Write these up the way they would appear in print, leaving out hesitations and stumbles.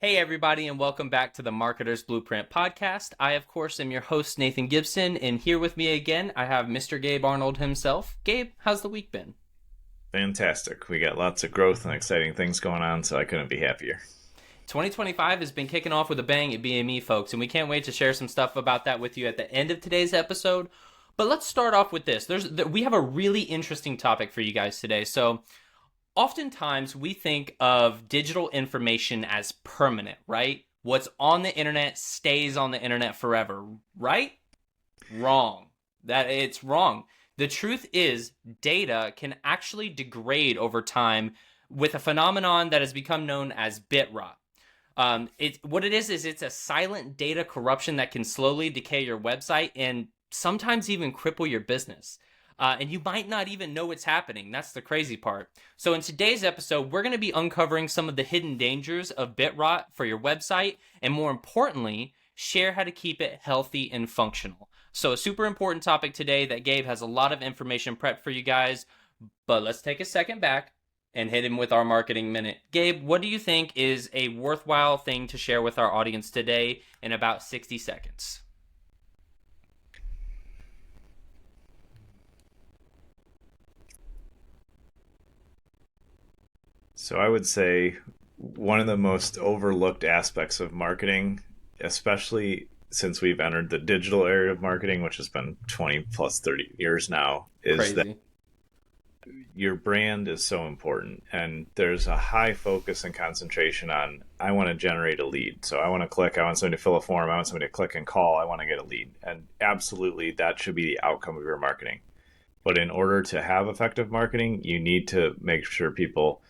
Hey, everybody, and welcome back to the Marketer's Blueprint podcast. I, of course, am your host, Nathan Gibson, and here with me again, I have Mr. Gabe Arnold himself. Gabe, how's the week been? Fantastic. We got lots of growth and exciting things going on, so I couldn't be happier. 2025 has been kicking off with a bang at BME, folks, and we can't wait to share some stuff about that with you at the end of today's episode. But let's start off with this. We have a really interesting topic for you guys today. So, oftentimes we think of digital information as permanent, right? What's on the internet stays on the internet forever, right? Wrong. It's wrong. The truth is, data can actually degrade over time with a phenomenon that has become known as BitRot. What it is it's a silent data corruption that can slowly decay your website and sometimes even cripple your business. And you might not even know it's happening. That's the crazy part. So in today's episode, we're going to be uncovering some of the hidden dangers of BitRot for your website, and more importantly, share how to keep it healthy and functional. So a super important topic today that Gabe has a lot of information prepped for you guys, but let's take a second back and hit him with our marketing minute. Gabe, what do you think is a worthwhile thing to share with our audience today in about 60 seconds? So I would say one of the most overlooked aspects of marketing, especially since we've entered the digital area of marketing, which has been 20 plus 30 years now, is that Crazy. your brand is so important. And there's a high focus and concentration on, I want to generate a lead. So I want to click, I want somebody to fill a form, I want somebody to click and call, I want to get a lead. And absolutely, that should be the outcome of your marketing. But in order to have effective marketing, you need to make sure people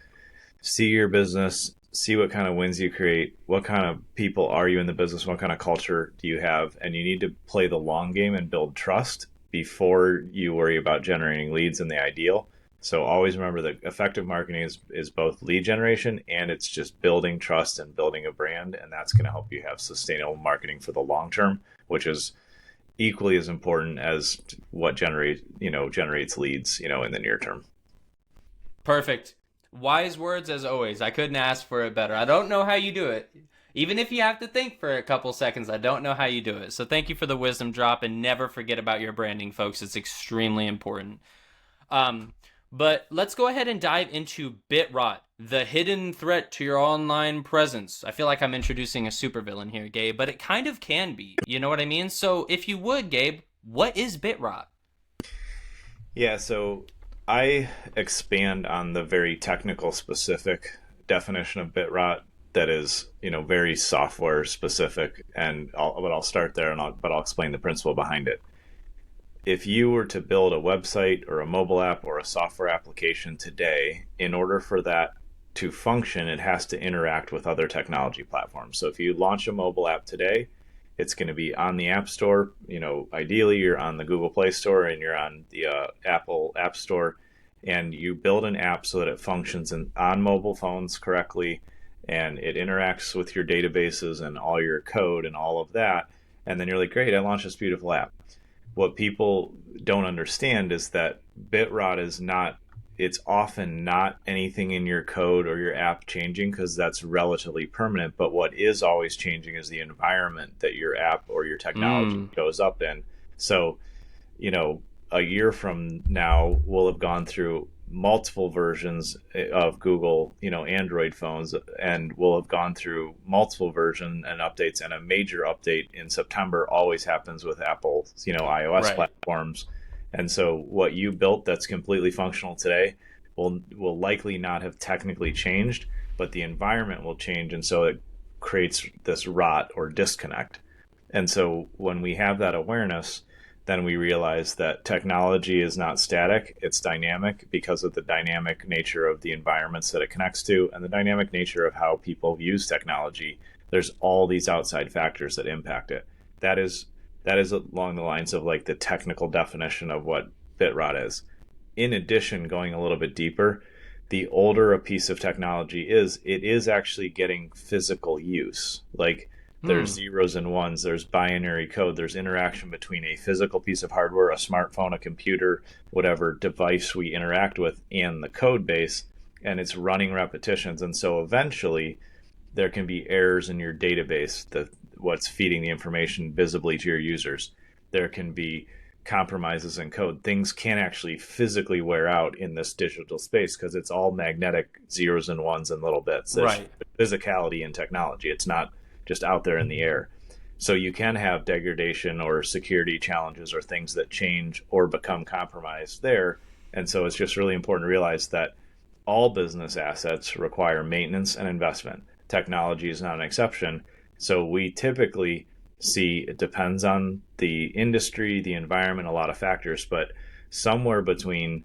see your business, see what kind of wins you create, what kind of people are you in the business, what kind of culture do you have, and you need to play the long game and build trust before you worry about generating leads in the ideal. So always remember that effective marketing is both lead generation and it's just building trust and building a brand, and that's going to help you have sustainable marketing for the long term, which is equally as important as what generates leads, in the near term. Perfect. Wise words as always. I couldn't ask for it better. I don't know how you do it. Even if you have to think for a couple seconds, I don't know how you do it. So thank you for the wisdom drop, and never forget about your branding, folks. It's extremely important. But let's go ahead and dive into BitRot, the hidden threat to your online presence. I feel like I'm introducing a supervillain here, Gabe, but it kind of can be. You know what I mean? So if you would, Gabe, what is BitRot? Yeah, so I expand on the very technical specific definition of BitRot that is, very software specific, and I'll start there, but I'll explain the principle behind it. If you were to build a website or a mobile app or a software application today, in order for that to function, it has to interact with other technology platforms. So if you launch a mobile app today, it's going to be on the App Store. Ideally, you're on the Google Play Store and you're on the Apple App Store, and you build an app so that it functions on mobile phones correctly, and it interacts with your databases and all your code and all of that. And then you're like, great, I launched this beautiful app. What people don't understand is that BitRot is not, it's often not anything in your code or your app changing, because that's relatively permanent. But what is always changing is the environment that your app or your technology goes up in. So, a year from now, we'll have gone through multiple versions of Google, Android phones, and we'll have gone through multiple version and updates. And a major update in September always happens with Apple's, iOS Right. platforms. And so what you built that's completely functional today will likely not have technically changed, but the environment will change, and so it creates this rot or disconnect. And so when we have that awareness, then we realize that technology is not static, it's dynamic because of the dynamic nature of the environments that it connects to and the dynamic nature of how people use technology. There's all these outside factors that impact it. That is along the lines of like the technical definition of what BitRot is. In addition, going a little bit deeper, the older a piece of technology is, it is actually getting physical use. Like there's zeros and ones, there's binary code, there's interaction between a physical piece of hardware, a smartphone, a computer, whatever device we interact with, and the code base, and it's running repetitions. And so eventually There can be errors in your database, what's feeding the information visibly to your users. There can be compromises in code. Things can actually physically wear out in this digital space because it's all magnetic zeros and ones and little bits. There's Right. physicality in technology. It's not just out there in the air. So you can have degradation or security challenges or things that change or become compromised there. And so it's just really important to realize that all business assets require maintenance and investment. Technology is not an exception. So we typically see, it depends on the industry, the environment, a lot of factors, but somewhere between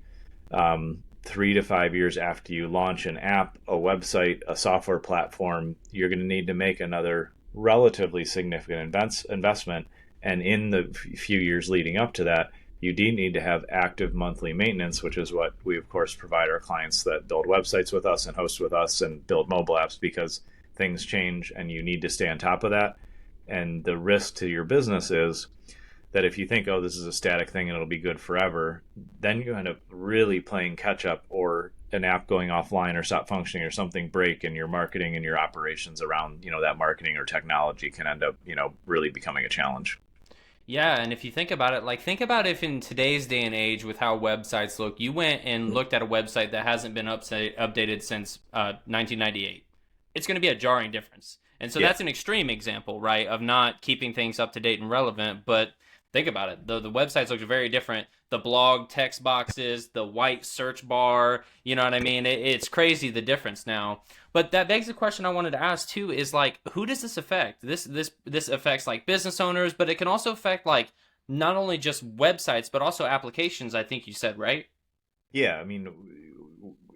3 to 5 years after you launch an app, a website, a software platform, you're going to need to make another relatively significant investment. And in the few years leading up to that, you do need to have active monthly maintenance, which is what we, of course, provide our clients that build websites with us and host with us and build mobile apps, because things change and you need to stay on top of that. And the risk to your business is that if you think, oh, this is a static thing and it'll be good forever, then you end up really playing catch up, or an app going offline or stop functioning or something break, and your marketing and your operations around, that marketing or technology can end up, really becoming a challenge. Yeah, and if you think about it, think about if in today's day and age with how websites look, you went and looked at a website that hasn't been updated since 1998. It's going to be a jarring difference. And so Yeah. that's an extreme example, right, of not keeping things up to date and relevant. But think about it. The websites look very different. The blog text boxes, the white search bar, you know what I mean? It's crazy the difference now. But that begs the question I wanted to ask too is who does this affect? This affects business owners, but it can also affect not only just websites but also applications, I think you said, right? Yeah, I mean,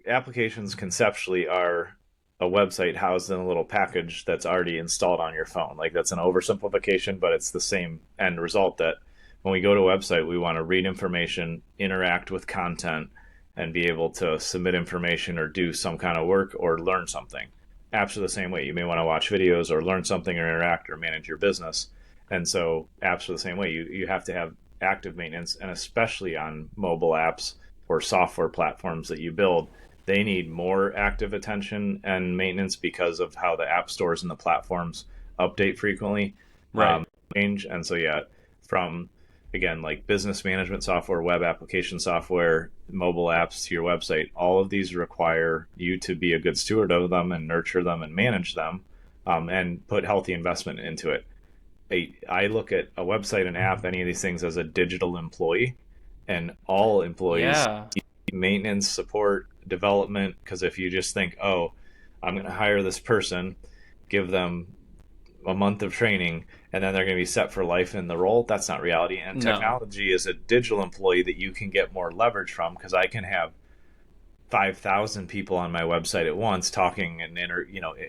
applications conceptually are a website housed in a little package that's already installed on your phone. That's an oversimplification, but it's the same end result, that when we go to a website, we want to read information, interact with content, and be able to submit information or do some kind of work or learn something. Apps are the same way. You may want to watch videos or learn something or interact or manage your business. And so apps are the same way. You have to have active maintenance, and especially on mobile apps or software platforms that you build, they need more active attention and maintenance because of how the app stores and the platforms update frequently, Right. change. And so, yeah, from, again, business management software, web application software, mobile apps to your website, all of these require you to be a good steward of them and nurture them and manage them, and put healthy investment into it. I look at a website, an app, any of these things as a digital employee, and all employees Yeah. need maintenance, support, development. Because if you just think, oh, I'm going to hire this person, give them a month of training, and then they're going to be set for life in the role, that's not reality. And No. technology is a digital employee that you can get more leverage from, because I can have 5,000 people on my website at once talking and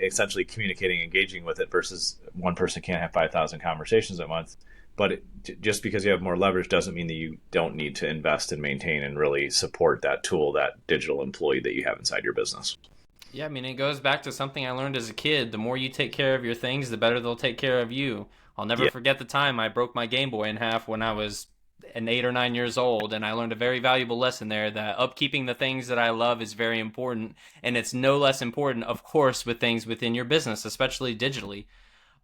essentially communicating, engaging with it, versus one person can't have 5,000 conversations at once. But just because you have more leverage doesn't mean that you don't need to invest and maintain and really support that tool, that digital employee that you have inside your business. Yeah, I mean, it goes back to something I learned as a kid. The more you take care of your things, the better they'll take care of you. I'll never Yeah. forget the time I broke my Game Boy in half when I was 8 or 9 years old, and I learned a very valuable lesson there that upkeeping the things that I love is very important, and it's no less important, of course, with things within your business, especially digitally.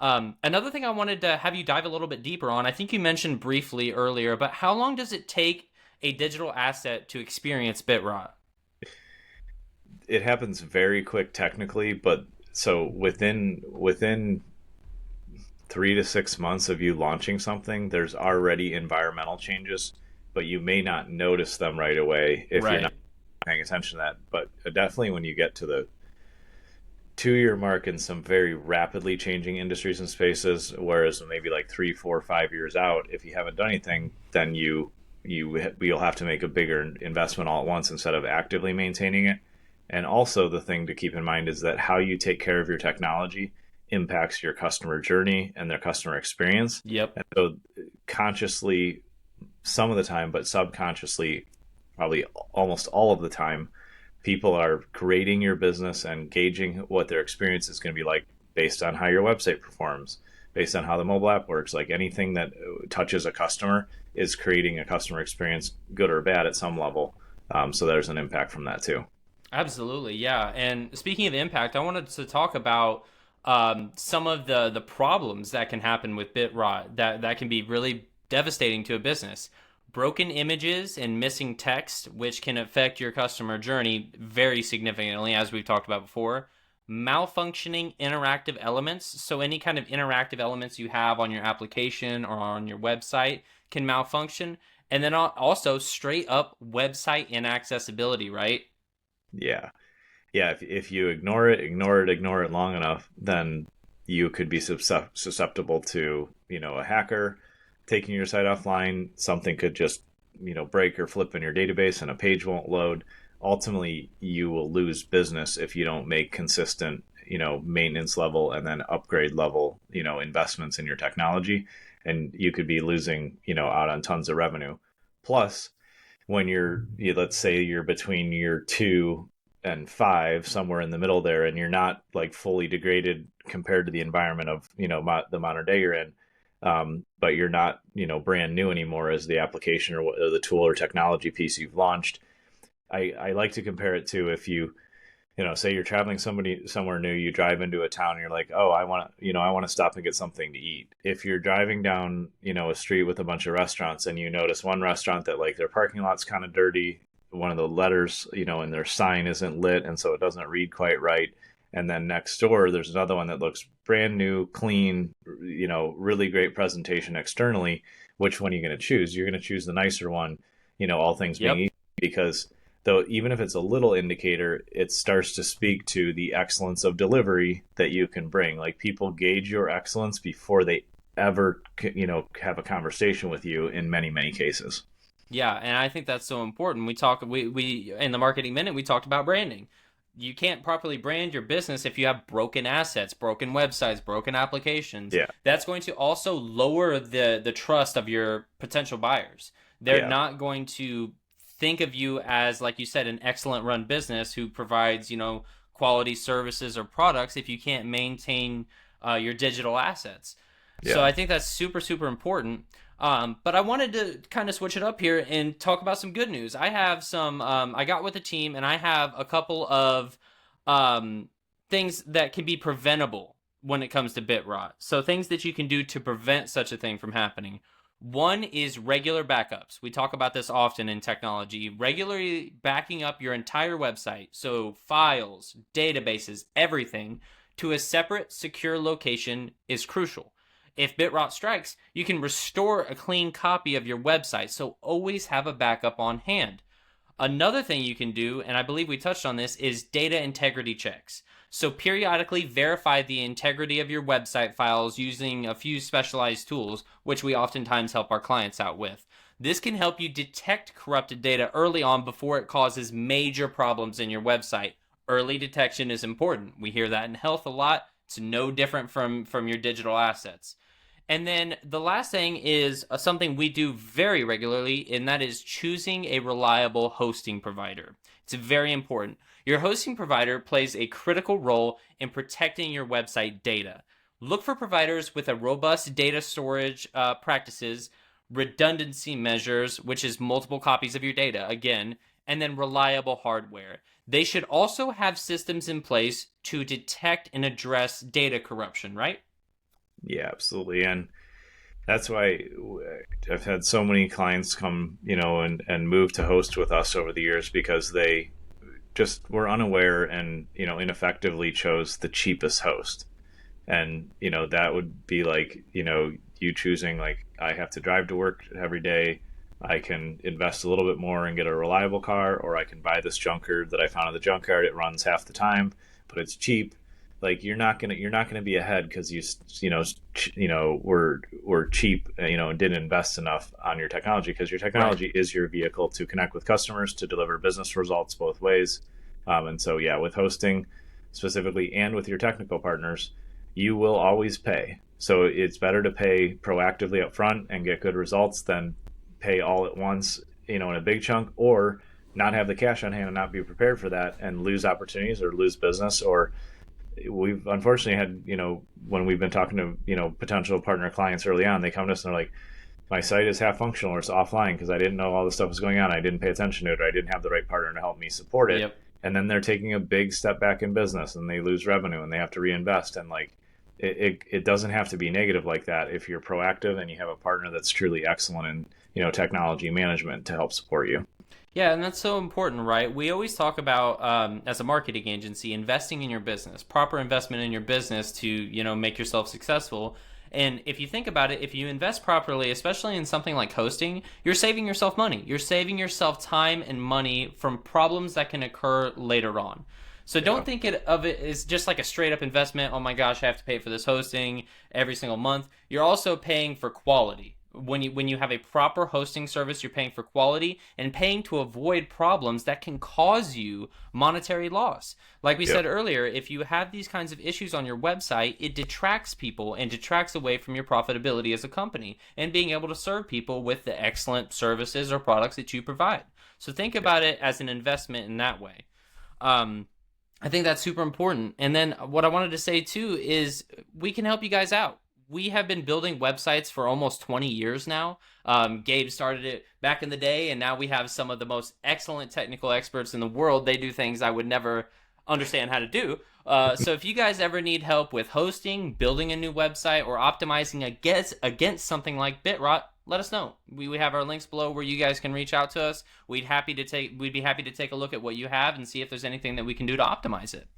Another thing I wanted to have you dive a little bit deeper on, I think you mentioned briefly earlier, but how long does it take a digital asset to experience BitRot? It happens very quick technically, but so within 3 to 6 months of you launching something, there's already environmental changes, but you may not notice them right away if you're not Right. paying attention to that. But definitely when you get to the 2 year mark in some very rapidly changing industries and spaces, whereas maybe 3, 4, 5 years out, if you haven't done anything, then you'll have to make a bigger investment all at once instead of actively maintaining it. And also, the thing to keep in mind is that how you take care of your technology impacts your customer journey and their customer experience. Yep. And so, consciously, some of the time, but subconsciously, probably almost all of the time, people are creating your business and gauging what their experience is going to be like based on how your website performs, based on how the mobile app works. Anything that touches a customer is creating a customer experience, good or bad, at some level. So there's an impact from that too. Absolutely, yeah. And speaking of impact, I wanted to talk about some of the problems that can happen with BitRot that can be really devastating to a business. Broken images and missing text, which can affect your customer journey very significantly, as we've talked about before. Malfunctioning interactive elements. So, any kind of interactive elements you have on your application or on your website can malfunction. And then also straight up website inaccessibility, right? Yeah. Yeah, if you ignore it long enough, then you could be susceptible to, a hacker taking your site offline. Something could just, break or flip in your database and a page won't load. Ultimately, you will lose business if you don't make consistent, maintenance level and then upgrade level, investments in your technology. And you could be losing, out on tons of revenue. Plus, when let's say you're between year 2 and 5, somewhere in the middle there, and you're not like fully degraded compared to the environment of the modern day you're in, but you're not brand new anymore as the application or the tool or technology piece you've launched. I like to compare it to, if say you're traveling somewhere new, you drive into a town and you're like, oh, I want to stop and get something to eat. If you're driving down a street with a bunch of restaurants and you notice one restaurant that like their parking lot's kind of dirty, one of the letters in their sign isn't lit, and so it doesn't read quite right, and then next door there's another one that looks brand new, clean, really great presentation externally. Which one are you going to choose? You're going to choose the nicer one, all things being Yep. equal, because though even if it's a little indicator, it starts to speak to the excellence of delivery that you can bring. Like, people gauge your excellence before they ever have a conversation with you in many, many cases. Yeah, and I think that's so important. We in the marketing minute we talked about branding. You can't properly brand your business if you have broken assets, broken websites, broken applications. Yeah. That's going to also lower the trust of your potential buyers. They're Yeah. not going to think of you as, like you said, an excellent run business who provides, quality services or products if you can't maintain your digital assets. So Yeah. I think that's super, super important. But I wanted to kind of switch it up here and talk about some good news. I have I got with a team and I have a couple of things that can be preventable when it comes to BitRot. So things that you can do to prevent such a thing from happening. One is regular backups. We talk about this often in technology. Regularly backing up your entire website, so files, databases, everything, to a separate, secure location is crucial. If BitRot strikes, you can restore a clean copy of your website, so always have a backup on hand. Another thing you can do, and I believe we touched on this, is data integrity checks. So periodically verify the integrity of your website files using a few specialized tools, which we oftentimes help our clients out with. This can help you detect corrupted data early on before it causes major problems in your website. Early detection is important. We hear that in health a lot. It's no different from your digital assets. And then the last thing is something we do very regularly, and that is choosing a reliable hosting provider. It's very important. Your hosting provider plays a critical role in protecting your website data. Look for providers with a robust data storage practices, redundancy measures, which is multiple copies of your data, again, and then reliable hardware. They should also have systems in place to detect and address data corruption, right? Yeah, absolutely. And that's why I've had so many clients come, and move to host with us over the years, because they just were unaware and, ineffectively chose the cheapest host. And, that would be like, you choosing, like, I have to drive to work every day. I can invest a little bit more and get a reliable car, or I can buy this junker that I found in the junkyard. It runs half the time, but it's cheap. Like, you're not gonna be ahead because we're cheap, and didn't invest enough on your technology, because your Right. technology is your vehicle to connect with customers, to deliver business results both ways. And so, yeah, with hosting specifically and with your technical partners, you will always pay. So it's better to pay proactively up front and get good results than pay all at once, in a big chunk, or not have the cash on hand and not be prepared for that and lose opportunities or lose business. Or we've unfortunately had, when we've been talking to, potential partner clients early on, they come to us and they're like, my site is half functional or it's offline because I didn't know all this stuff was going on. I didn't pay attention to it, or I didn't have the right partner to help me support it. Yep. and then they're taking a big step back in business and they lose revenue and they have to reinvest. And like it doesn't have to be negative like that if you're proactive and you have a partner that's truly excellent in, technology management to help support you. Yeah, and that's so important, right? We always talk about, as a marketing agency, investing in your business, proper investment in your business to, make yourself successful. And if you think about it, if you invest properly, especially in something like hosting, you're saving yourself money. You're saving yourself time and money from problems that can occur later on. So don't think of it as just like a straight up investment. Oh my gosh, I have to pay for this hosting every single month. You're also paying for quality. When you have a proper hosting service, you're paying for quality and paying to avoid problems that can cause you monetary loss. Like we said earlier, if you have these kinds of issues on your website, it detracts people and detracts away from your profitability as a company and being able to serve people with the excellent services or products that you provide. So think about it as an investment in that way. I think that's super important. And then what I wanted to say too is we can help you guys out. We have been building websites for almost 20 years now. Gabe started it back in the day, and now we have some of the most excellent technical experts in the world. They do things I would never understand how to do. So if you guys ever need help with hosting, building a new website, or optimizing against something like BitRot, let us know. We have our links below where you guys can reach out to us. We'd be happy to take a look at what you have and see if there's anything that we can do to optimize it.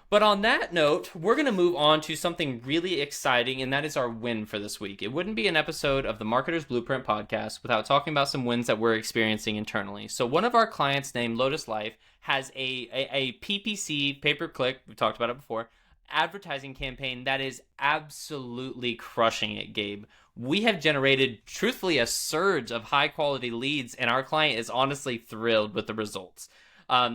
But on that note, we're going to move on to something really exciting, and that is our win for this week. It wouldn't be an episode of the Marketer's Blueprint podcast without talking about some wins that we're experiencing internally. So one of our clients named Lotus Life has a PPC, pay-per-click, we talked about it before, advertising campaign that is absolutely crushing it, Gabe. We have generated, truthfully, a surge of high-quality leads, and our client is honestly thrilled with the results.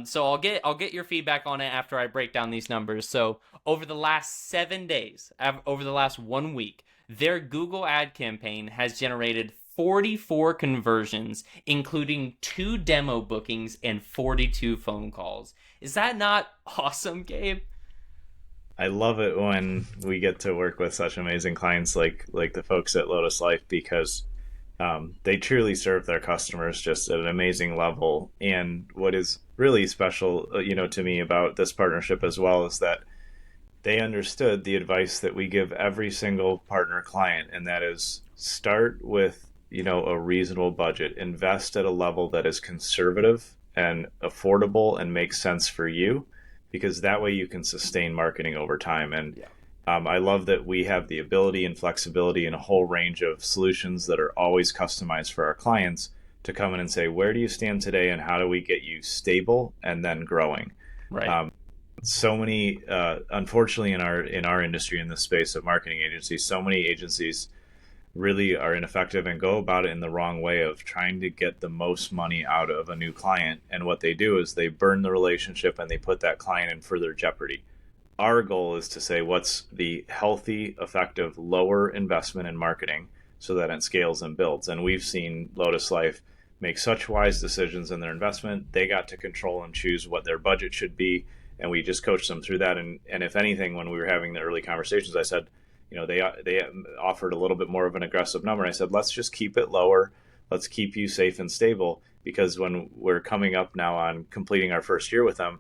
So I'll get your feedback on it after I break down these numbers. So over the last 7 days, over the last 1 week, their Google ad campaign has generated 44 conversions, including 2 demo bookings and 42 phone calls. Is that not awesome, Gabe? I love it when we get to work with such amazing clients like the folks at Lotus Life, because they truly serve their customers just at an amazing level. And what is really special, to me about this partnership as well is that they understood the advice that we give every single partner client, and that is start with, a reasonable budget, invest at a level that is conservative and affordable and makes sense for you, because that way you can sustain marketing over time. And I love that we have the ability and flexibility and a whole range of solutions that are always customized for our clients to come in and say, where do you stand today and how do we get you stable and then growing? Right. So many, unfortunately, in our industry, in this space of marketing agencies, so many agencies really are ineffective and go about it in the wrong way of trying to get the most money out of a new client. And what they do is they burn the relationship and they put that client in further jeopardy. Our goal is to say what's the healthy, effective, lower investment in marketing so that it scales and builds. And we've seen Lotus Life make such wise decisions in their investment. They got to control and choose what their budget should be, and we just coached them through that. And if anything, when we were having the early conversations, I said, they offered a little bit more of an aggressive number. I said, let's just keep it lower. Let's keep you safe and stable, because when we're coming up now on completing our first year with them,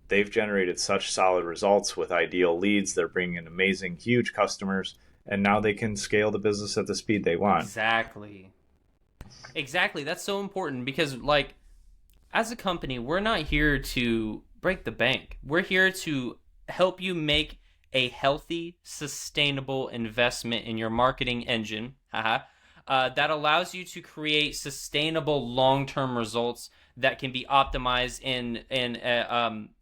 they've generated such solid results with ideal leads. They're bringing in amazing, huge customers, and now they can scale the business at the speed they want. Exactly. That's so important, because, like, as a company, we're not here to break the bank. We're here to help you make a healthy, sustainable investment in your marketing engine that allows you to create sustainable long-term results that can be optimized and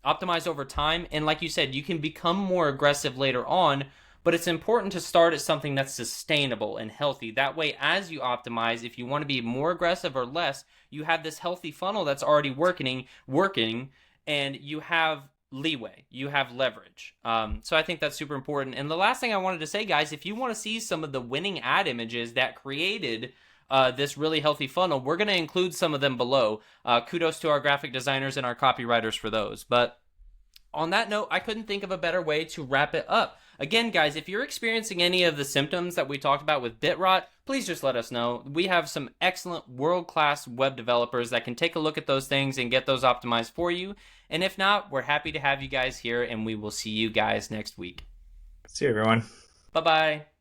optimized over time. And like you said, you can become more aggressive later on, but it's important to start at something that's sustainable and healthy. That way, as you optimize, if you want to be more aggressive or less, you have this healthy funnel that's already working, and you have leeway, you have leverage. So I think that's super important. And the last thing I wanted to say, guys, if you want to see some of the winning ad images that created this really healthy funnel, we're going to include some of them below. Kudos to our graphic designers and our copywriters for those. But on that note, I couldn't think of a better way to wrap it up. Again, guys, if you're experiencing any of the symptoms that we talked about with BitRot, please just let us know. We have some excellent world-class web developers that can take a look at those things and get those optimized for you. And if not, we're happy to have you guys here, and we will see you guys next week. See you, everyone. Bye-bye.